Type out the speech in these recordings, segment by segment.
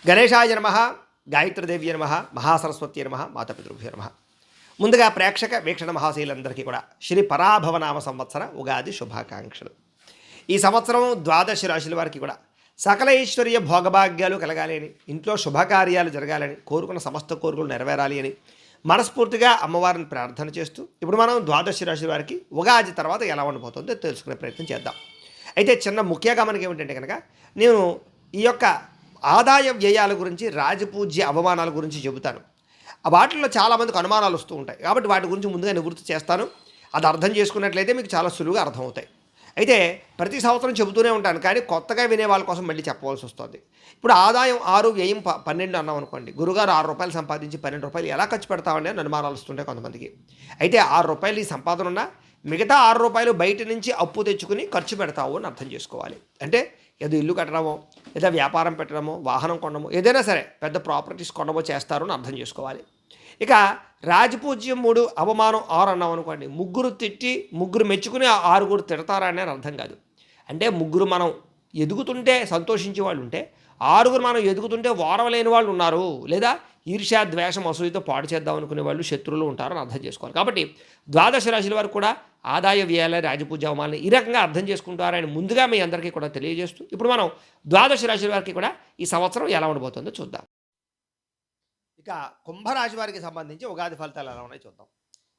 గణేశాయ నమః, గాయత్రీదేవ్య నమః, మహాసరస్వతి నమః, మాతాపితృభ్యో నమః. ముందుగా ప్రేక్షక వీక్షణ మహాశీలందరికీ కూడా శ్రీ పరాభవనామ సంవత్సర ఉగాది శుభాకాంక్షలు. ఈ సంవత్సరం ద్వాదశ రాశుల వారికి కూడా సకల ఐశ్వర్య భోగభాగ్యాలు కలగాలి అని, ఇంట్లో శుభకార్యాలు జరగాలని, కోరుకున్న సమస్త కోరికలు నెరవేరాలి అని మనస్ఫూర్తిగా అమ్మవారిని ప్రార్థన చేస్తూ ఇప్పుడు మనం ద్వాదశ రాశుల వారికి ఉగాది తర్వాత ఎలా ఉండబోతుందో తెలుసుకునే ప్రయత్నం చేద్దాం. అయితే చిన్న ముఖ్య గమనిక ఏమిటంటే కనుక నేను ఈ యొక్క ఆదాయ వ్యయాల గురించి, రాజపూజ్య అవమానాల గురించి చెబుతాను. వాటిల్లో చాలామందికి అనుమానాలు వస్తూ ఉంటాయి కాబట్టి వాటి గురించి ముందుగా నివృత్తి చేస్తాను. అది అర్థం చేసుకున్నట్లయితే మీకు చాలా సులువుగా అర్థమవుతాయి. అయితే ప్రతి సంవత్సరం చెబుతూనే ఉంటాను, కానీ కొత్తగా వినే వాళ్ళ కోసం మళ్ళీ చెప్పవలసి వస్తుంది. ఇప్పుడు ఆదాయం 6, వ్యయం 12 అన్నాం అనుకోండి. గురుగారు ₹6 సంపాదించి ₹12 ఎలా ఖర్చు పెడతామని అని అనుమానాలు వస్తుంటాయి కొంతమందికి. అయితే ₹6 ఈ సంపాదన ఉన్నా మిగతా ₹6 బయట నుంచి అప్పు తెచ్చుకుని ఖర్చు పెడతావు అని అర్థం చేసుకోవాలి. అంటే ఏదో ఇల్లు కట్టడమో, లేదా వ్యాపారం పెట్టడమో, వాహనం కొనడమో, ఏదైనా సరే పెద్ద ప్రాపర్టీస్ కొనడమో చేస్తారు అని అర్థం చేసుకోవాలి. ఇక రాజపూజ్యం 3, అవమానం 6 అన్నాం అనుకోండి. ముగ్గురు తిట్టి ముగ్గురు మెచ్చుకుని 6 తిడతారా అని అర్థం కాదు. అంటే ముగ్గురు మనం ఎదుగుతుంటే సంతోషించే వాళ్ళు ఉంటే, 6 మనం ఎదుగుతుంటే ఓర్వలేని వాళ్ళు ఉన్నారు, లేదా ఈర్ష్య, ద్వేషం, అసూయతో పాడు చేద్దాం అనుకునే వాళ్ళు శత్రువులు ఉంటారని అర్థం చేసుకోవాలి. కాబట్టి ద్వాదశ రాశుల వారు కూడా ఆదాయ వ్యయాల, రాజపూజ అవమానాలు ఈ రకంగా అర్థం చేసుకుంటారని ముందుగా మీ అందరికీ కూడా తెలియజేస్తూ ఇప్పుడు మనం ద్వాదశ రాశుల వారికి కూడా ఈ సంవత్సరం ఎలా ఉండబోతుందో చూద్దాం. ఇక కుంభరాశి వారికి సంబంధించి ఉగాది ఫలితాలు ఎలా ఉన్నాయో చూద్దాం.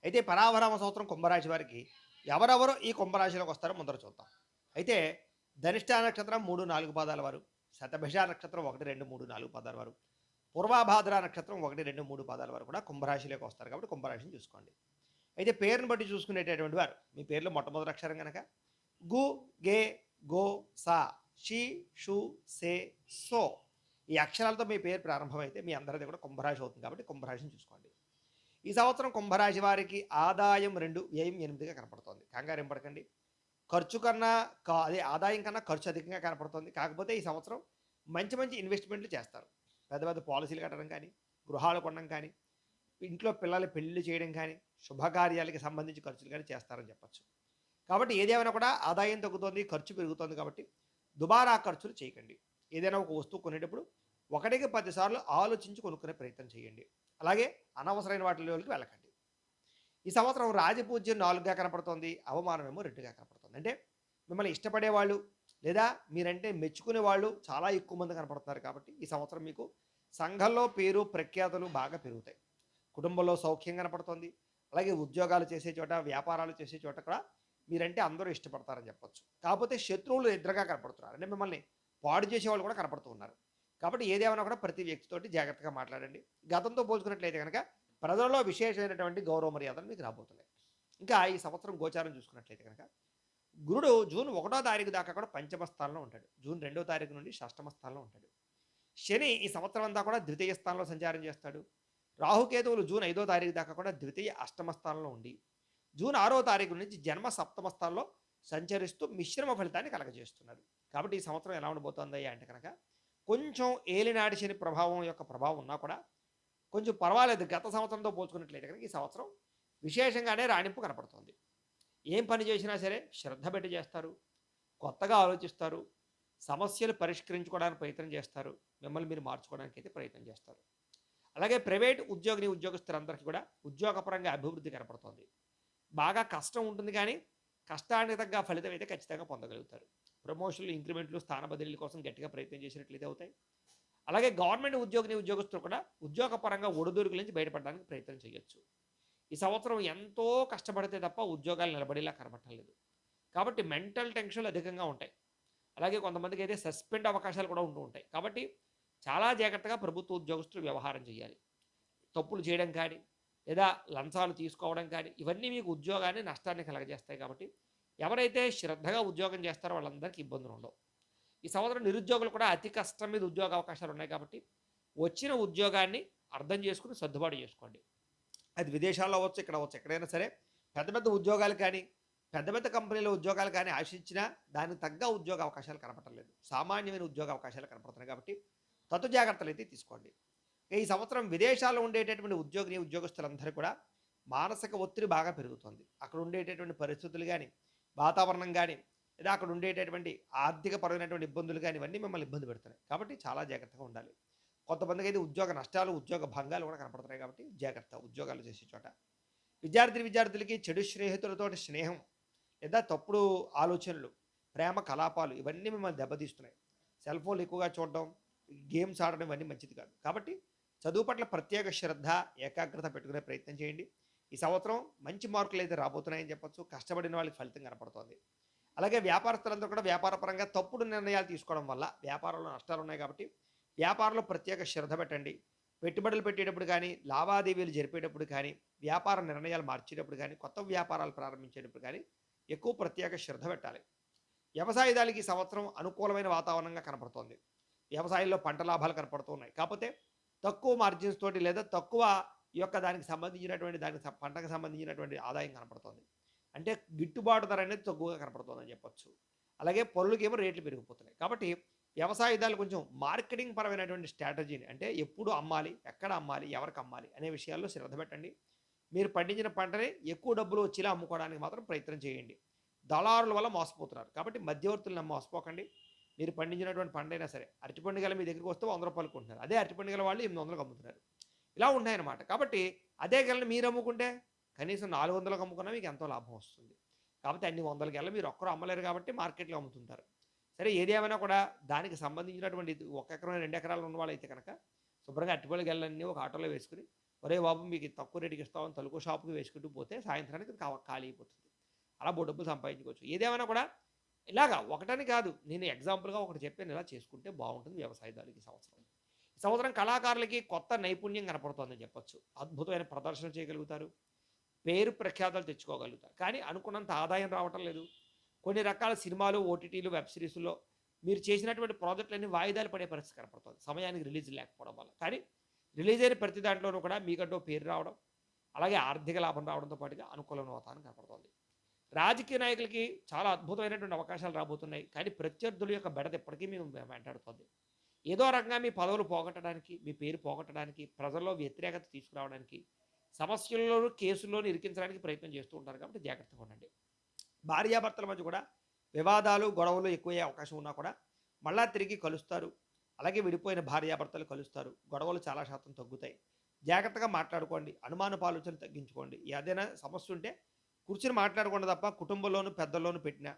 అయితే పరావరామ సంవత్సరం కుంభరాశి వారికి ఎవరెవరో ఈ కుంభరాశిలోకి వస్తారో ముందర చూద్దాం. అయితే ధనిష్ట నక్షత్రం 3, 4 పాదాల వారు, శతభిష నక్షత్రం 1, 2, 3, 4 పాదాల వారు, పూర్వభాద్ర నక్షత్రం 1, 2, 3 పాదాల వారు కూడా కుంభరాశిలోకి వస్తారు. కాబట్టి కుంభరాశిని చూసుకోండి. అయితే పేరుని బట్టి చూసుకునేటటువంటి వారు మీ పేర్లో మొట్టమొదటి అక్షరం కనుక గు, గే, గో, సా, షి, షు, సే, సో ఈ అక్షరాలతో మీ పేరు ప్రారంభమైతే మీ అందరిది కూడా కుంభరాశి అవుతుంది. కాబట్టి కుంభరాశిని చూసుకోండి. ఈ సంవత్సరం కుంభరాశి వారికి ఆదాయం 2, వ్యయం 8గా కనపడుతుంది. కంగారు ఏం పడకండి. ఖర్చు కన్నా అదే ఆదాయం కన్నా ఖర్చు అధికంగా కనపడుతుంది. కాకపోతే ఈ సంవత్సరం మంచి మంచి ఇన్వెస్ట్మెంట్లు చేస్తారు. పెద్ద పెద్ద పాలసీలు కట్టడం కానీ, గృహాలు కొనడం కానీ, ఇంట్లో పిల్లల పెళ్లిళ్ళు చేయడం కానీ, శుభకార్యాలకి సంబంధించి ఖర్చులు కానీ చేస్తారని చెప్పచ్చు. కాబట్టి ఏదేమైనా కూడా ఆదాయం తగ్గుతుంది, ఖర్చు పెరుగుతుంది. కాబట్టి దుబారా ఖర్చులు చేయకండి. ఏదైనా ఒక వస్తువు కొనేటప్పుడు 1కి 10 సార్లు ఆలోచించి కొనుక్కునే ప్రయత్నం చేయండి. అలాగే అనవసరమైన వాటిలోకి వెళ్ళకండి. ఈ సంవత్సరం రాజపూజ్యం 4గా కనపడుతోంది, అవమానమేమో 2గా కనపడుతుంది. అంటే మిమ్మల్ని ఇష్టపడేవాళ్ళు లేదా మీరంటే మెచ్చుకునే వాళ్ళు చాలా ఎక్కువ మంది కనపడుతున్నారు. కాబట్టి ఈ సంవత్సరం మీకు సంఘంలో పేరు ప్రఖ్యాతులు బాగా పెరుగుతాయి. కుటుంబంలో సౌఖ్యం కనపడుతుంది. అలాగే ఉద్యోగాలు చేసే చోట, వ్యాపారాలు చేసే చోట కూడా మీరంటే అందరూ ఇష్టపడతారని చెప్పొచ్చు. కాకపోతే శత్రువులు ఎదురుగా కనపడుతున్నారు, అంటే మిమ్మల్ని పాడు చేసేవాళ్ళు కూడా కనపడుతూ ఉన్నారు. కాబట్టి ఏదేమైనా కూడా ప్రతి వ్యక్తితోటి జాగ్రత్తగా మాట్లాడండి. గతంతో పోల్చుకున్నట్లయితే కనుక ప్రజలలో విశేషమైనటువంటి గౌరవ మర్యాదలు మీకు రాబోతున్నాయి. ఇంకా ఈ సంవత్సరం గోచారం చూసుకున్నట్లయితే కనుక గురుడు జూన్ 1వ తారీఖు దాకా కూడా పంచమ స్థానంలో ఉంటాడు. జూన్ 2వ తారీఖు నుండి షష్టమ స్థానంలో ఉంటాడు. శని ఈ సంవత్సరం అంతా కూడా ద్వితీయ స్థానంలో సంచారం చేస్తాడు. రాహుకేతువులు జూన్ 5వ తారీఖు దాకా కూడా ద్వితీయ అష్టమ స్థానంలో ఉండి జూన్ 6వ తారీఖు నుంచి జన్మ సప్తమ స్థానంలో సంచరిస్తూ మిశ్రమ ఫలితాన్ని కలగజేస్తున్నారు. కాబట్టి ఈ సంవత్సరం ఎలా ఉండబోతోంది అంటే కనుక కొంచెం ఏలినాటి శని ప్రభావం యొక్క ప్రభావం ఉన్నా కూడా కొంచెం పర్వాలేదు. గత సంవత్సరంతో పోల్చుకున్నట్లయితే కనుక ఈ సంవత్సరం విశేషంగానే రాణింపు కనపడుతోంది. ఏం పని చేసినా సరే శ్రద్ధ పెట్టి చేస్తారు, కొత్తగా ఆలోచిస్తారు, సమస్యలు పరిష్కరించుకోవడానికి ప్రయత్నం చేస్తారు, మిమ్మల్ని మీరు మార్చుకోవడానికి అయితే ప్రయత్నం చేస్తారు. అలాగే ప్రైవేట్ ఉద్యోగస్తులందరికీ కూడా ఉద్యోగపరంగా అభివృద్ధి కనపడుతోంది. బాగా కష్టం ఉంటుంది, కానీ కష్టానికి తగ్గ ఫలితం అయితే ఖచ్చితంగా పొందగలుగుతారు. ప్రమోషన్లు, ఇంక్రిమెంట్లు, స్థాన బదిలీల కోసం గట్టిగా ప్రయత్నం చేసినట్లయితే అవుతాయి. అలాగే గవర్నమెంట్ ఉద్యోగస్తులు కూడా ఉద్యోగపరంగా ఒడిదుడుకుల నుంచి బయటపడడానికి ప్రయత్నం చేయొచ్చు. ఈ సంవత్సరం ఎంతో కష్టపడితే తప్ప ఉద్యోగాలు నిలబడేలా కనబట్టలేదు. కాబట్టి మెంటల్ టెన్షన్లు అధికంగా ఉంటాయి. అలాగే కొంతమందికి అయితే సస్పెండ్ అవకాశాలు కూడా ఉంటూ ఉంటాయి. కాబట్టి చాలా జాగ్రత్తగా ప్రభుత్వ ఉద్యోగస్తులు వ్యవహారం చేయాలి. తప్పులు చేయడం కానీ, లేదా లంచాలు తీసుకోవడం కానీ ఇవన్నీ మీకు ఉద్యోగాన్ని నష్టాన్ని కలగజేస్తాయి. కాబట్టి ఎవరైతే శ్రద్ధగా ఉద్యోగం చేస్తారో వాళ్ళందరికీ ఇబ్బందులు ఉండవు. ఈ సంవత్సరం నిరుద్యోగులు కూడా అతి కష్టం మీద ఉద్యోగ అవకాశాలు ఉన్నాయి. కాబట్టి వచ్చిన ఉద్యోగాన్ని అర్థం చేసుకుని సర్దుబాటు చేసుకోండి. అది విదేశాల్లో అవ్వచ్చు, ఇక్కడ అవ్వచ్చు, ఎక్కడైనా సరే పెద్ద పెద్ద ఉద్యోగాలు కానీ, పెద్ద పెద్ద కంపెనీల ఉద్యోగాలు కానీ ఆశించినా దానికి తగ్గ ఉద్యోగ అవకాశాలు కనపడలేదు. సామాన్యమైన ఉద్యోగ అవకాశాలు కనపడుతున్నాయి. కాబట్టి తగు జాగ్రత్తలు అయితే తీసుకోండి. ఈ సంవత్సరం విదేశాల్లో ఉండేటటువంటి ఉద్యోగస్తులందరూ కూడా మానసిక ఒత్తిడి బాగా పెరుగుతుంది. అక్కడ ఉండేటటువంటి పరిస్థితులు కానీ, వాతావరణం కానీ, లేదా అక్కడ ఉండేటటువంటి ఆర్థికపరమైనటువంటి ఇబ్బందులు కానీ ఇవన్నీ మిమ్మల్ని ఇబ్బంది పెడుతున్నాయి. కాబట్టి చాలా జాగ్రత్తగా ఉండాలి. కొంతమందికి అయితే ఉద్యోగ నష్టాలు, ఉద్యోగ భంగాలు కూడా కనపడుతున్నాయి కాబట్టి జాగ్రత్త ఉద్యోగాలు చేసే చోట. విద్యార్థులకి చెడు స్నేహితులతోటి స్నేహం లేదా తప్పుడు ఆలోచనలు, ప్రేమ కలాపాలు ఇవన్నీ మిమ్మల్ని దెబ్బతీస్తున్నాయి. సెల్ ఫోన్లు ఎక్కువగా చూడడం, గేమ్స్ ఆడడం ఇవన్నీ మంచిది కాదు. కాబట్టి చదువు పట్ల ప్రత్యేక శ్రద్ధ, ఏకాగ్రత పెట్టుకునే ప్రయత్నం చేయండి. ఈ సంవత్సరం మంచి మార్కులు అయితే రాబోతున్నాయని చెప్పొచ్చు. కష్టపడిన వాళ్ళకి ఫలితం కనపడుతోంది. అలాగే వ్యాపారస్తులందరూ కూడా వ్యాపారపరంగా తప్పుడు నిర్ణయాలు తీసుకోవడం వల్ల వ్యాపారంలో నష్టాలు ఉన్నాయి కాబట్టి వ్యాపారంలో ప్రత్యేక శ్రద్ధ పెట్టండి. పెట్టుబడులు పెట్టేటప్పుడు కానీ, లావాదేవీలు జరిపేటప్పుడు కానీ, వ్యాపార నిర్ణయాలు మార్చేటప్పుడు కానీ, కొత్త వ్యాపారాలు ప్రారంభించేటప్పుడు కానీ ఎక్కువ ప్రత్యేక శ్రద్ధ పెట్టాలి. వ్యవసాయదారులకి ఈ సంవత్సరం అనుకూలమైన వాతావరణంగా కనపడుతోంది. వ్యవసాయంలో పంట లాభాలు కనపడుతున్నాయి. కాకపోతే తక్కువ మార్జిన్స్ తోటి లేదా తక్కువ ఈ యొక్క దానికి సంబంధించినటువంటి పంటకు సంబంధించినటువంటి ఆదాయం కనపడుతోంది. అంటే గిట్టుబాటు ధర అనేది తక్కువగా కనపడుతుందని చెప్పొచ్చు. అలాగే పరులకేమో రేట్లు పెరిగిపోతున్నాయి. కాబట్టి వ్యవసాయదారులు కొంచెం మార్కెటింగ్ పరమైనటువంటి స్ట్రాటజీని అంటే ఎప్పుడు అమ్మాలి, ఎక్కడ అమ్మాలి, ఎవరికి అమ్మాలి అనే విషయాల్లో శ్రద్ధ పెట్టండి. మీరు పండించిన పంటని ఎక్కువ డబ్బులు వచ్చేలా అమ్ముకోవడానికి మాత్రం ప్రయత్నం చేయండి. దళారుల వల్ల మోసపోతున్నారు. కాబట్టి మధ్యవర్తులను మోసపోకండి. మీరు పండించినటువంటి పంట అయినా సరే అరటిపండు గల మీ దగ్గరికి వస్తే 100 రూపాయలు కొంటున్నారు. అదే అరటిపండు గల వాళ్ళు 800కి అమ్ముతున్నారు. ఇలా ఉన్నాయన్నమాట. కాబట్టి అదే గెలని మీరు అమ్ముకుంటే కనీసం 400కి అమ్ముకున్నా మీకు ఎంతో లాభం వస్తుంది. కాబట్టి అన్ని 100 గెల మీరు ఒక్కరు అమ్మలేరు కాబట్టి మార్కెట్లో అమ్ముతుంటారు. సరే ఏది ఏమైనా కూడా దానికి సంబంధించినటువంటి 1 ఎకరం 2 ఎకరాలు ఉన్న వాళ్ళైతే కనుక శుభ్రంగా అరటిపండు గెలలన్నీ ఒక ఆటోలో వేసుకుని ఒరే బాబు మీకు తక్కువ రేటుకి ఇస్తామని తలుకో షాపుకి వేసుకుంటూ పోతే సాయంత్రానికి ఖాళీ అయిపోతుంది. అలా డబ్బులు సంపాదించుకోవచ్చు. ఏదేమైనా కూడా ఇలాగా ఒకటని కాదు, నేను ఎగ్జాంపుల్గా ఒకటి చెప్పాను, ఇలా చేసుకుంటే బాగుంటుంది వ్యవసాయదారులకి ఈ సంవత్సరం. ఈ సంవత్సరం కళాకారులకి కొత్త నైపుణ్యం కనపడుతుందని చెప్పొచ్చు. అద్భుతమైన ప్రదర్శన చేయగలుగుతారు, పేరు ప్రఖ్యాతలు తెచ్చుకోగలుగుతారు. కానీ అనుకున్నంత ఆదాయం రావటం లేదు. కొన్ని రకాల సినిమాలు, ఓటీటీలు, వెబ్ సిరీస్లో మీరు చేసినటువంటి ప్రాజెక్టులన్నీ వాయిదాలు పడే పరిస్థితి కనపడుతుంది సమయానికి రిలీజ్ లేకపోవడం వల్ల. కానీ రిలీజ్ అయిన ప్రతి దాంట్లోనూ కూడా మీకంటూ పేరు రావడం, అలాగే ఆర్థిక లాభం రావడంతో పాటుగా అనుకూలమైన వాతావరణం కనపడుతుంది. రాజకీయ నాయకులకి చాలా అద్భుతమైనటువంటి అవకాశాలు రాబోతున్నాయి. కానీ ప్రత్యర్థుల యొక్క బెడద ఎప్పటికీ మేము వెంటాడుతుంది. ఏదో రకంగా మీ పదవులు పోగొట్టడానికి, మీ పేరు పోగొట్టడానికి, ప్రజల్లో వ్యతిరేకత తీసుకురావడానికి, సమస్యల్లోనూ కేసుల్లోనూ ఇరికించడానికి ప్రయత్నం చేస్తూ ఉంటారు. కాబట్టి జాగ్రత్తగా ఉండండి. భార్యాభర్తల మధ్య కూడా వివాదాలు, గొడవలు ఎక్కువయ్యే అవకాశం ఉన్నా కూడా మళ్ళా తిరిగి కలుస్తారు. అలాగే విడిపోయిన భార్యాభర్తలు కలుస్తారు. గొడవలు చాలా శాతం తగ్గుతాయి. జాగ్రత్తగా మాట్లాడుకోండి. అనుమానపు ఆలోచనలు తగ్గించుకోండి. ఏదైనా సమస్య ఉంటే కూర్చొని మాట్లాడకుండా తప్ప కుటుంబంలోనూ పెద్దల్లోనూ పెట్టినా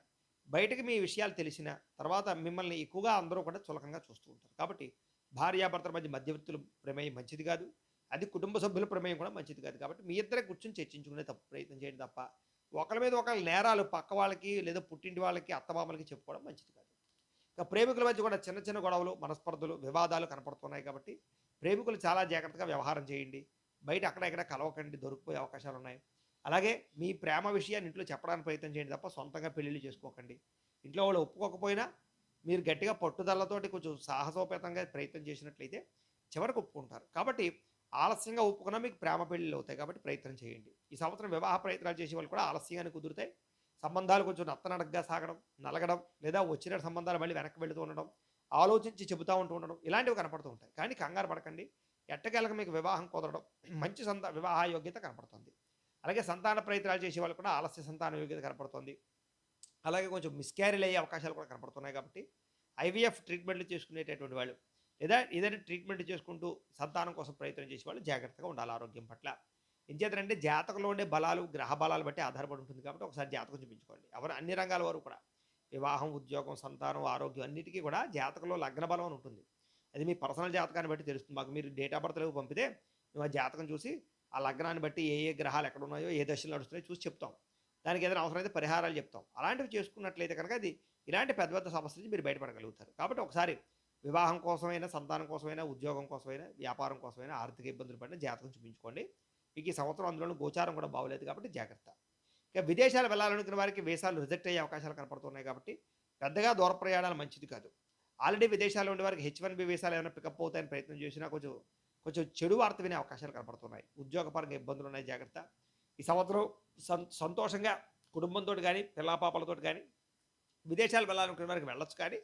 బయటకు మీ విషయాలు తెలిసిన తర్వాత మిమ్మల్ని ఎక్కువగా అందరూ కూడా చులకంగా చూస్తూ ఉంటారు. కాబట్టి భార్యాభర్తల మధ్య మధ్యవర్తుల ప్రమేయం మంచిది కాదు. అది కుటుంబ సభ్యుల ప్రమేయం కూడా మంచిది కాదు. కాబట్టి మీ ఇద్దరే కూర్చొని చర్చించుకునే ప్రయత్నం చేయండి తప్ప ఒకరి మీద ఒకరి నేరాలు పక్క వాళ్ళకి లేదా పుట్టింటి వాళ్ళకి, అత్తమామలకి చెప్పుకోవడం మంచిది కాదు. ఇక ప్రేమికుల మధ్య కూడా చిన్న చిన్న గొడవలు, మనస్పర్ధలు, వివాదాలు కనపడుతున్నాయి. కాబట్టి ప్రేమికులు చాలా జాగ్రత్తగా వ్యవహారం చేయండి. బయట అక్కడ ఇక్కడ కలవకండి, దొరికిపోయే అవకాశాలు ఉన్నాయి. అలాగే మీ ప్రేమ విషయాన్ని ఇంట్లో చెప్పడానికి ప్రయత్నం చేయండి తప్ప సొంతంగా పెళ్ళిళ్ళు చేసుకోకండి. ఇంట్లో వాళ్ళు ఒప్పుకోకపోయినా మీరు గట్టిగా పట్టుదలతోటి కొంచెం సాహసోపేతంగా ప్రయత్నం చేసినట్లయితే చివరికి ఒప్పుకుంటారు. కాబట్టి ఆలస్యంగా ఒప్పుకున్నా మీకు ప్రేమ పెళ్ళిళ్ళు అవుతాయి. కాబట్టి ప్రయత్నం చేయండి. ఈ సంవత్సరం వివాహ ప్రయత్నాలు చేసే వాళ్ళు కూడా ఆలస్యంగానే కుదురుతాయి. సంబంధాలు కొంచెం నత్తనడకగా సాగడం, నలగడం, లేదా వచ్చిన సంబంధాలు మళ్ళీ వెనక్కి వెళుతూ ఉండడం, ఆలోచించి చెబుతూ ఉండడం ఇలాంటివి కనపడుతూ ఉంటాయి. కానీ కంగారు పడకండి. ఎట్టకేలకు మీకు వివాహం కుదరడం, మంచి వివాహ యోగ్యత కనపడుతుంది. అలాగే సంతాన ప్రయత్నాలు చేసే వాళ్ళు కూడా ఆలస్య సంతాన యోగ్యత కనపడుతుంది. అలాగే కొంచెం మిస్క్యారీలు అయ్యే అవకాశాలు కూడా కనపడుతున్నాయి. కాబట్టి ఐవీఎఫ్ ట్రీట్మెంట్లు చేసుకునేటటువంటి వాళ్ళు లేదా ఏదైనా ట్రీట్మెంట్ చేసుకుంటూ సంతానం కోసం ప్రయత్నం చేసే వాళ్ళు జాగ్రత్తగా ఉండాలి ఆరోగ్యం పట్ల. ఎంచేతంటే జాతకంలో ఉండే బలాలు, గ్రహ బలాలు బట్టి ఆధారపడి ఉంటుంది. కాబట్టి ఒకసారి జాతకం చూపించుకోండి. ఎవరు అన్ని రంగాల వారు కూడా వివాహం, ఉద్యోగం, సంతానం, ఆరోగ్యం అన్నిటికీ కూడా జాతకంలో లగ్న బలం అని ఉంటుంది. అది మీ పర్సనల్ జాతకాన్ని బట్టి తెలుస్తుంది. మాకు మీరు డేట్ ఆఫ్ బర్త్లో పంపితే మేము ఆ జాతకం చూసి ఆ లగ్నాన్ని బట్టి ఏ ఏ గ్రహాలు ఎక్కడ ఉన్నాయో, ఏ దశలు నడుస్తున్నాయో చూసి చెప్తాం. దానికి ఏదైనా అవసరమైతే పరిహారాలు చెప్తాం. అలాంటివి చేసుకున్నట్లయితే కనుక అది ఇలాంటి పెద్ద పెద్ద సమస్యల నుంచి మీరు బయటపడగలుగుతారు. కాబట్టి ఒకసారి వివాహం కోసమైనా, సంతానం కోసమైనా, ఉద్యోగం కోసమైనా, వ్యాపారం కోసమైనా, ఆర్థిక ఇబ్బందులు పడిన జాతకం చూపించుకోండి. మీకు ఈ సంవత్సరం అందులోనూ గోచారం కూడా బాగోలేదు కాబట్టి జాగ్రత్త. ఇక విదేశాలు వెళ్ళాలనుకున్న వారికి వీసాలు రిజెక్ట్ అయ్యే అవకాశాలు కనపడుతున్నాయి. కాబట్టి పెద్దగా దూర ప్రయాణాలు మంచిది కాదు. ఆల్రెడీ విదేశాల్లో ఉండే వారికి H1B వీసాలు ఏమైనా పికప్ అవుతాయని ప్రయత్నం చేసినా కొంచెం చెడు వార్త వినే అవకాశాలు కనపడుతున్నాయి. ఉద్యోగపరంగా ఇబ్బందులు ఉన్నాయి. జాగ్రత్త. ఈ సంవత్సరం సంతోషంగా కుటుంబంతో కానీ, పిల్లాపాపలతో కానీ విదేశాలు వెళ్ళాలనుకునే వారికి వెళ్ళొచ్చు. కానీ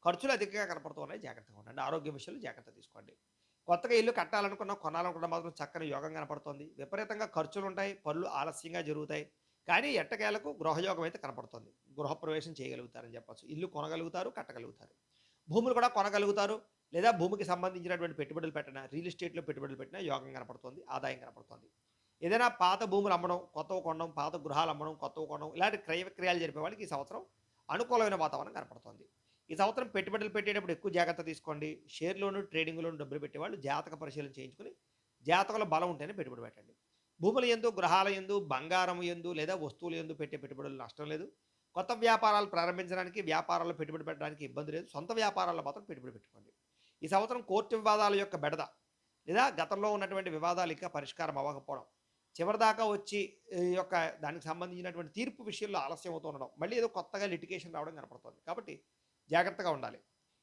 ఖర్చులు అధికంగా కనపడుతున్నాయి. జాగ్రత్తగా ఉండండి. ఆరోగ్య విషయంలో జాగ్రత్త తీసుకోండి. కొత్తగా ఇల్లు కట్టాలనుకున్నా, కొనాలనుకున్నా మాత్రం చక్కని యోగం కనపడుతుంది. విపరీతంగా ఖర్చులు ఉంటాయి, పనులు ఆలస్యంగా జరుగుతాయి. కానీ ఎట్టకేలకు గృహయోగం అయితే కనపడుతుంది. గృహప్రవేశం చేయగలుగుతారని చెప్పచ్చు. ఇల్లు కొనగలుగుతారు, కట్టగలుగుతారు. భూములు కూడా కొనగలుగుతారు, లేదా భూమికి సంబంధించినటువంటి పెట్టుబడులు పెట్టినా, రియల్ ఎస్టేట్‌లో పెట్టుబడులు పెట్టినా యోగం కనపడుతోంది, ఆదాయం కనపడుతోంది. ఏదైనా పాత భూములు అమ్మడం, కొత్తవి కొనడం, పాత గృహాలు అమ్మడం, కొత్తవి కొనడం ఇలాంటి క్రయ విక్రయాలు జరిపే వాళ్ళకి ఈ సంవత్సరం అనుకూలమైన వాతావరణం కనపడుతోంది. ఈ సంవత్సరం పెట్టుబడులు పెట్టేటప్పుడు ఎక్కువ జాగ్రత్త తీసుకోండి. షేర్‌లోను, ట్రేడింగ్‌లోను డబ్బులు పెట్టేవాళ్ళు జాతక పరిశీలన చేయించుకొని, జాతకంలో బలం ఉంటేనే పెట్టుబడి పెట్టండి. భూముల యందు, గృహాల యందు, బంగారం యందు లేదా వస్తువుల యందు పెట్టే పెట్టుబడులు నష్టం లేదు. కొత్త వ్యాపారాలు ప్రారంభించడానికి, వ్యాపారాల్లో పెట్టుబడి పెట్టడానికి ఇబ్బంది లేదు. సొంత వ్యాపారాల్లో మాత్రం పెట్టుబడి పెట్టుకోండి. ఈ సంవత్సరం కోర్టు వివాదాల యొక్క బెడద లేదా గతంలో ఉన్నటువంటి వివాదాలు ఇంకా పరిష్కారం అవ్వకపోవడం, చివరిదాకా వచ్చి ఈ యొక్క దానికి సంబంధించినటువంటి తీర్పు విషయంలో ఆలస్యం అవుతూ ఉండడం, మళ్ళీ ఏదో కొత్తగా లిటిగేషన్ రావడం కనపడుతుంది. కాబట్టి జాగ్రత్తగా ఉండాలి.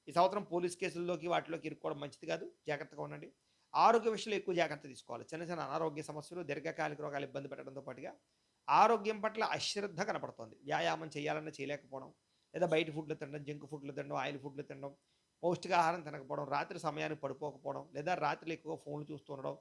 ఈ సంవత్సరం పోలీస్ కేసుల్లోకి వాటిలోకి ఇరుక్కోవడం మంచిది కాదు. జాగ్రత్తగా ఉండండి. ఆరోగ్య విషయంలో ఎక్కువ జాగ్రత్త తీసుకోవాలి. చిన్న చిన్న అనారోగ్య సమస్యలు, దీర్ఘకాలిక రోగాలు ఇబ్బంది పెట్టడంతో పాటుగా ఆరోగ్యం పట్ల అశ్రద్ధ కనపడుతోంది. వ్యాయామం చేయాలన్నా చేయలేకపోవడం, లేదా బయట ఫుడ్లు తినడం, జంక్ ఫుడ్లు తినడం, ఆయిల్ ఫుడ్లు తినడం, పౌష్టికాహారం తినకపోవడం, రాత్రి సమయానికి పడిపోకపోవడం, లేదా రాత్రులు ఎక్కువగా ఫోన్లు చూస్తూ ఉండడం,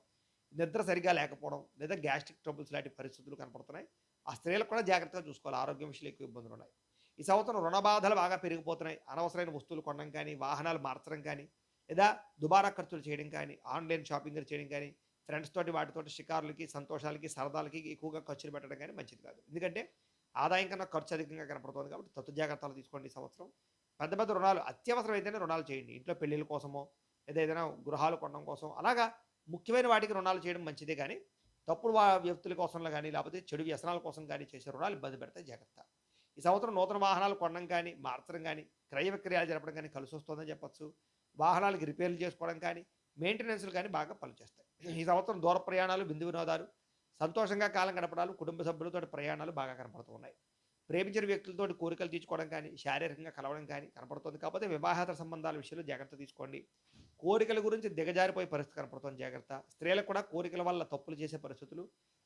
నిద్ర సరిగా లేకపోవడం, లేదా గ్యాస్ట్రిక్ ట్రబుల్స్ లాంటి పరిస్థితులు కనపడుతున్నాయి. ఆ స్త్రీలకు కూడా జాగ్రత్తగా చూసుకోవాలి. ఆరోగ్యం విషయంలో ఎక్కువ ఇబ్బందులు ఉన్నాయి. ఈ సంవత్సరం రుణ బాధలు బాగా పెరిగిపోతున్నాయి. అనవసరమైన వస్తువులు కొనడం కానీ, వాహనాలు మార్చడం కానీ, లేదా దుబారా ఖర్చులు చేయడం కానీ, ఆన్లైన్ షాపింగ్ చేయడం కానీ, ఫ్రెండ్స్ తోటి వాటితోటి షికారులకి, సంతోషాలకి, సరదాలకి ఎక్కువగా ఖర్చులు పెట్టడం కానీ మంచిది కాదు. ఎందుకంటే ఆదాయం కన్నా ఖర్చు అధికంగా కనపడుతుంది. కాబట్టి తత్తు జాగ్రత్తలు తీసుకోండి. ఈ సంవత్సరం పెద్ద పెద్ద రుణాలు అత్యవసరం అయితేనే రుణాలు చేయండి. ఇంట్లో పెళ్ళిళ్ళ కోసమో లేదా ఏదైనా గృహాలు కొనడం కోసం అలాగా ముఖ్యమైన వాటికి రుణాలు చేయడం మంచిదే. కానీ తప్పుడు వ్యక్తుల కోసంలో కానీ, లేకపోతే చెడు వ్యసనాల కోసం కానీ చేసే రుణాలు ఇబ్బంది పెడతాయి. జాగ్రత్త. ఈ సంవత్సరం నూతన వాహనాలు కొనడం కానీ, మార్చడం కానీ, క్రయ విక్రయాలు జరపడం కానీ కలిసి వస్తుందని చెప్పచ్చు. వాహనాలకి రిపేర్లు చేసుకోవడం కానీ, మెయింటెనెన్స్లు కానీ బాగా పనిచేస్తాయి. ఈ సంవత్సరం దూర ప్రయాణాలు, విందు వినోదాలు, సంతోషంగా కాలం గడపడాలు, కుటుంబ సభ్యులతో ప్రయాణాలు బాగా కనపడుతూ ఉన్నాయి. ప్రేమించిన వ్యక్తులతో కోరికలు తీర్చుకోవడం కానీ, శారీరకంగా కలవడం కానీ కనపడుతుంది. కాకపోతే వివాహేతర సంబంధాల విషయంలో జాగ్రత్త తీసుకోండి. కోరికల గురించి దిగజారిపోయే పరిస్థితి కనపడుతుంది. జాగ్రత్త. స్త్రీలకు కూడా కోరికల వల్ల తప్పులు చేసే పరిస్థితులు,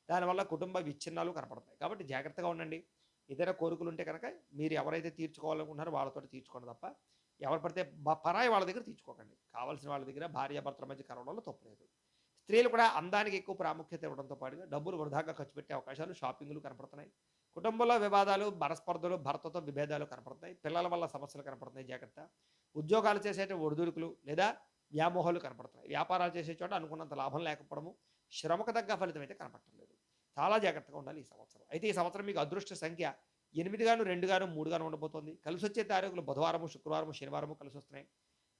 దానివల్ల కుటుంబ విచ్ఛిన్నాలు కనపడతాయి. కాబట్టి జాగ్రత్తగా ఉండండి. ఏదైనా కోరికలు ఉంటే కనుక మీరు ఎవరైతే తీర్చుకోవాలనుకుంటున్నారో వాళ్ళతో తీర్చుకోండి తప్ప ఎవరు పడితే పరాయి వాళ్ళ దగ్గర తీర్చుకోకండి. కావాల్సిన వాళ్ళ దగ్గర భార్యాభర్తల మధ్య కలవడంలో తప్పులేదు. స్త్రీలు కూడా అందానికి ఎక్కువ ప్రాముఖ్యత ఇవ్వడంతో పాటుగా డబ్బులు వృధాగా ఖర్చు పెట్టే అవకాశాలు, షాపింగ్లు కనపడుతున్నాయి. కుటుంబంలో వివాదాలు, మనస్పర్ధలు, భర్తతో విభేదాలు కనపడుతున్నాయి. పిల్లల వల్ల సమస్యలు కనపడుతున్నాయి. జాగ్రత్త. ఉద్యోగాలు చేసేట ఒడిదుడుకులు లేదా వ్యామోహాలు కనపడుతున్నాయి. వ్యాపారాలు చేసే చోట అనుకున్నంత లాభం లేకపోవడము, శ్రమకు తగ్గ ఫలితం అయితే కనపడలేదు. చాలా జాగ్రత్తగా ఉండాలి ఈ సంవత్సరం. అయితే ఈ సంవత్సరం మీకు అదృష్ట సంఖ్య 8 గాను, 2 గాను, 3 గాను ఉండబోతోంది. కలిసి వచ్చే తారీఖులు బుధవారము, శుక్రవారము, శనివారము కలిసి వస్తున్నాయి.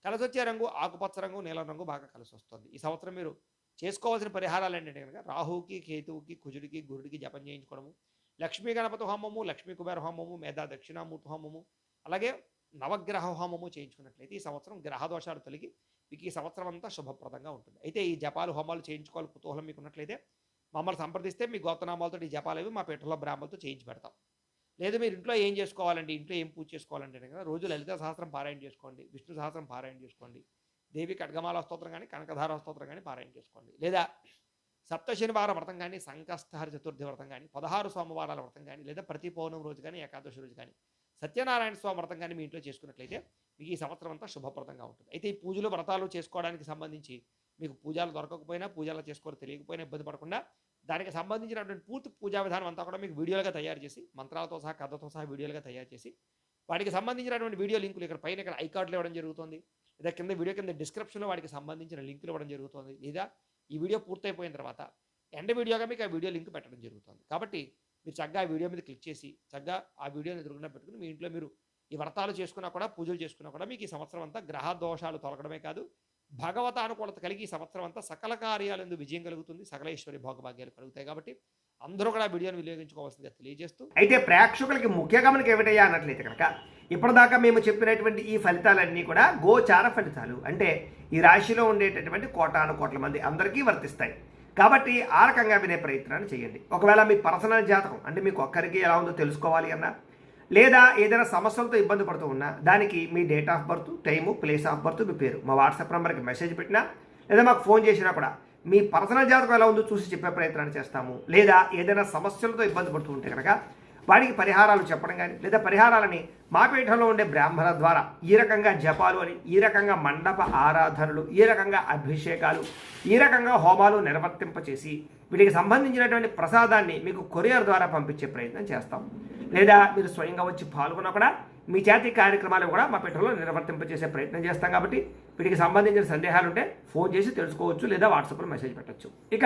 కలిసి వచ్చే రంగు ఆకుపచ్చ రంగు, నీలం రంగు బాగా కలిసి వస్తుంది. ఈ సంవత్సరం మీరు చేసుకోవాల్సిన పరిహారాలు ఏంటంటే కనుక రాహువుకి, కేతువుకి, కుజుడికి, గురుడికి జపం చేయించుకోవడము, లక్ష్మీ గణపతి హోమము, లక్ష్మీ కుబేర హోమము, మేధా దక్షిణామూర్తి హోమము, అలాగే నవగ్రహ హోమము చేయించుకున్నట్లయితే ఈ సంవత్సరం గ్రహ దోషాలు తొలగి మీకు ఈ సంవత్సరం అంతా శుభప్రదంగా ఉంటుంది. అయితే ఈ జపాలు, హోమాలు చేయించుకోవాలి కుతూహలం మీకు ఉన్నట్లయితే మమ్మల్ని సంప్రదిస్తే మీ గోత్రనామాలతో ఈ జపాలు అవి మా పీఠంలో బ్రాహ్మణులతో చేయించి పెడతాం. లేదు మీరు ఇంట్లో ఏం చేసుకోవాలండి, ఇంట్లో ఏం పూజ చేసుకోవాలంటే కనుక రోజు లలిత సహస్రం పారాయణ చేసుకోండి, విష్ణు సహస్రం పారాయణ చేసుకోండి, దేవి ఖడ్గమాల స్తోత్రం కానీ, కనకధార స్తోత్రం కానీ పారాయణ చేసుకోండి. లేదా సప్త శనివారం వ్రతం కానీ, సంకష్టహర చతుర్థి వ్రతం కానీ, 16 సోమవారాల వ్రతం కానీ, లేదా ప్రతి పౌర్ణమి రోజు కానీ, ఏకాదశి రోజు కానీ, సత్యనారాయణ స్వామి వ్రతం కానీ మీ ఇంట్లో చేసుకున్నట్లయితే మీకు ఈ సంవత్సరం అంతా శుభప్రదంగా ఉంటుంది. అయితే ఈ పూజలు వ్రతాలు చేసుకోవడానికి సంబంధించి మీకు పూజలు దొరకకపోయినా, పూజలు చేసుకోవడం తెలియకపోయినా ఇబ్బంది పడకుండా దానికి సంబంధించినటువంటి పూర్తి పూజా విధానం అంతా కూడా మీకు వీడియోలుగా తయారు చేసి, మంత్రాలతో సహా, కథతో సహా వీడియోలుగా తయారు చేసి, వాటికి సంబంధించినటువంటి వీడియో లింకులు ఇక్కడ పైన ఇక్కడ ఐకార్డులు ఇవ్వడం జరుగుతుంది. లేదా కింద వీడియో కింద డిస్క్రిప్షన్లో వాటికి సంబంధించిన లింకులు ఇవ్వడం జరుగుతుంది. లేదా ఈ వీడియో పూర్తయిపోయిన తర్వాత ఎండ్ వీడియోగా మీకు ఆ వీడియో లింక్ పెట్టడం జరుగుతుంది. కాబట్టి మీరు చక్కగా ఆ వీడియో మీద క్లిక్ చేసి చక్కగా ఆ వీడియోని ఎదురుగా పెట్టుకుని మీ ఇంట్లో మీరు ఈ వ్రతాలు చేసుకున్నా కూడా, పూజలు చేసుకున్నా కూడా మీకు ఈ సంవత్సరం అంతా గ్రహ దోషాలు తొలగడమే కాదు, భగవత అనుకూలత కలిగి ఈ సంవత్సరం అంతా సకల కార్యాలందు విజయం కలుగుతుంది, సకల ఈశ్వరి భోగభాగ్యాలు కలుగుతాయి. కాబట్టి అందరూ కూడా వీడియోని వినియోగించుకోవాల్సిందిగా తెలియజేస్తూ, అయితే ప్రేక్షకులకి ముఖ్య గమనిక ఏమిటయ్యా అన్నట్లయితే కనుక ఇప్పటిదాకా మేము చెప్పినటువంటి ఈ ఫలితాలన్నీ కూడా గోచార ఫలితాలు, అంటే ఈ రాశిలో ఉండేటటువంటి కోటాను కోట్ల మంది అందరికీ వర్తిస్తాయి. కాబట్టి ఆ రకంగా వినే ప్రయత్నాన్ని చేయండి. ఒకవేళ మీ పర్సనల్ జాతకం అంటే మీకు ఒక్కరికి ఎలా ఉందో తెలుసుకోవాలి అన్నా, లేదా ఏదైనా సమస్యలతో ఇబ్బంది పడుతూ ఉన్నా దానికి మీ date of birth, time, place of birth, మీ పేరు మా వాట్సాప్ నెంబర్కి మెసేజ్ పెట్టినా లేదా మాకు ఫోన్ చేసినా కూడా మీ పర్సనల్ జాతకం ఎలా ఉందో చూసి చెప్పే ప్రయత్నాన్ని చేస్తాము. లేదా ఏదైనా సమస్యలతో ఇబ్బంది పడుతూ ఉంటే కనుక వాడికి పరిహారాలు చెప్పడం కానీ, లేదా పరిహారాలని మా పీఠంలో ఉండే బ్రాహ్మణ ద్వారా ఈ రకంగా జపాలు అని, ఈ రకంగా మండప ఆరాధనలు, ఈ రకంగా అభిషేకాలు, ఈ రకంగా హోమాలు నిర్వర్తింపచేసి వీటికి సంబంధించినటువంటి ప్రసాదాన్ని మీకు కొరియర్ ద్వారా పంపించే ప్రయత్నం చేస్తాం. లేదా మీరు స్వయంగా వచ్చి పాల్గొన్నా కూడా మీ చేత ఈ కార్యక్రమాలు కూడా మా పెట్టెలో నిర్వర్తింపజేసే ప్రయత్నం చేస్తాం. కాబట్టి వీటికి సంబంధించిన సందేహాలు ఉంటే ఫోన్ చేసి తెలుసుకోవచ్చు, లేదా వాట్సాప్లో మెసేజ్ పెట్టచ్చు. ఇక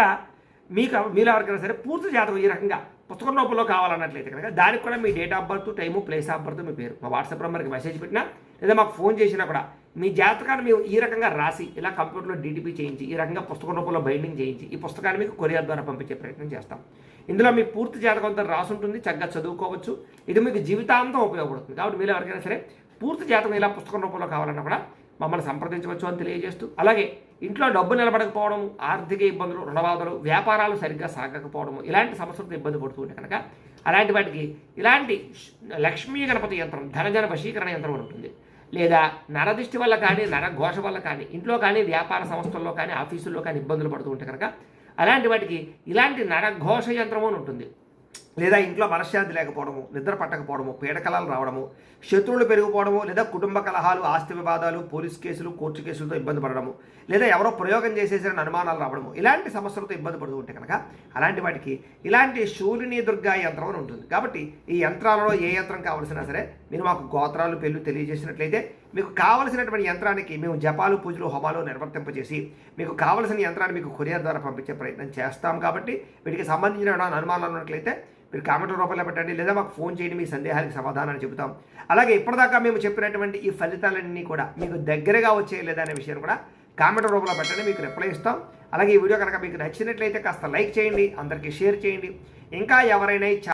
మీరు ఎవరికైనా సరే పూర్తి జాతకం ఈ రకంగా పుస్తకం రూపంలో కావాలన్నట్లయితే కనుక దానికి కూడా మీ date of birth, time, place of birth, మీ పేరు మా వాట్సాప్ నెంబర్కి మెసేజ్ పెట్టినా లేదా మాకు ఫోన్ చేసినా కూడా మీ జాతకాన్ని మేము ఈ రకంగా రాసి ఇలా కంప్యూటర్లో డీటీపీ చేయించి ఈ రకంగా పుస్తకం రూపంలో బైండింగ్ చేయించి ఈ పుస్తకాన్ని మీకు కొరియర్ ద్వారా పంపించే ప్రయత్నం చేస్తాం. ఇందులో మీ పూర్తి జాతకంతో రాసి ఉంటుంది, చక్కగా చదువుకోవచ్చు. ఇది మీకు జీవితాంతం ఉపయోగపడుతుంది. కాబట్టి మీరు ఎవరికైనా సరే పూర్తి జాతకం ఇలా పుస్తకం రూపంలో కావాలన్నా కూడా మమ్మల్ని సంప్రదించవచ్చు అని తెలియజేస్తూ, అలాగే ఇంట్లో డబ్బు నిలబడకపోవడం, ఆర్థిక ఇబ్బందులు, రుణబాధలు, వ్యాపారాలు సరిగ్గా సాగకపోవడము ఇలాంటి సమస్యలతో ఇబ్బంది పడుతూ ఉంటే కనుక అలాంటి వాటికి ఇలాంటి లక్ష్మీ గణపతి యంత్రం, ధనజన వశీకరణ యంత్రం ఉంటుంది. లేదా నరదిష్టి వల్ల కానీ, నరఘోష వల్ల కానీ, ఇంట్లో కానీ, వ్యాపార సంస్థల్లో కానీ, ఆఫీసుల్లో కానీ ఇబ్బందులు పడుతూ ఉంటే కనుక అలాంటి వాటికి ఇలాంటి నరఘోష యంత్రము అని ఉంటుంది. లేదా ఇంట్లో మనశ్శాంతి లేకపోవడము, నిద్ర పట్టకపోవడము, పీడకలాలు రావడము, శత్రువులు పెరిగిపోవడము, లేదా కుటుంబ కలహాలు, ఆస్తి వివాదాలు, పోలీస్ కేసులు, కోర్టు కేసులతో ఇబ్బంది పడడము, లేదా ఎవరో ప్రయోగం చేసేసిన అనుమానాలు రావడము ఇలాంటి సమస్యలతో ఇబ్బంది పడుతూ ఉంటే కనుక అలాంటి వాటికి ఇలాంటి శూలిని దుర్గా యంత్రం అని ఉంటుంది. కాబట్టి ఈ యంత్రాలలో ఏ యంత్రం కావలసినా సరే మీరు మాకు గోత్రాలు, పేర్లు తెలియజేసినట్లయితే మీకు కావలసినటువంటి యంత్రానికి మేము జపాలు, పూజలు, హోమాలు నిర్వర్తింపజేసి మీకు కావలసిన యంత్రాన్ని మీకు కొరియర్ ద్వారా పంపించే ప్రయత్నం చేస్తాం. కాబట్టి వీటికి సంబంధించిన అనుమానాలు ఉన్నట్లయితే మీరు కామెంట్ రూపంలో పెట్టండి, లేదా మాకు ఫోన్ చేయండి, మీ సందేహానికి సమాధానాన్ని చెబుతాం. అలాగే ఇప్పటిదాకా మేము చెప్పినటువంటి ఈ ఫలితాలన్నీ కూడా మీకు దగ్గరగా వచ్చే లేదా అనే విషయాన్ని కూడా కామెంట్ రూపంలో పెట్టండి, మీకు రిప్లై ఇస్తాం. అలాగే ఈ వీడియో కనుక మీకు నచ్చినట్లయితే కాస్త లైక్ చేయండి, అందరికీ షేర్ చేయండి. ఇంకా ఎవరైనా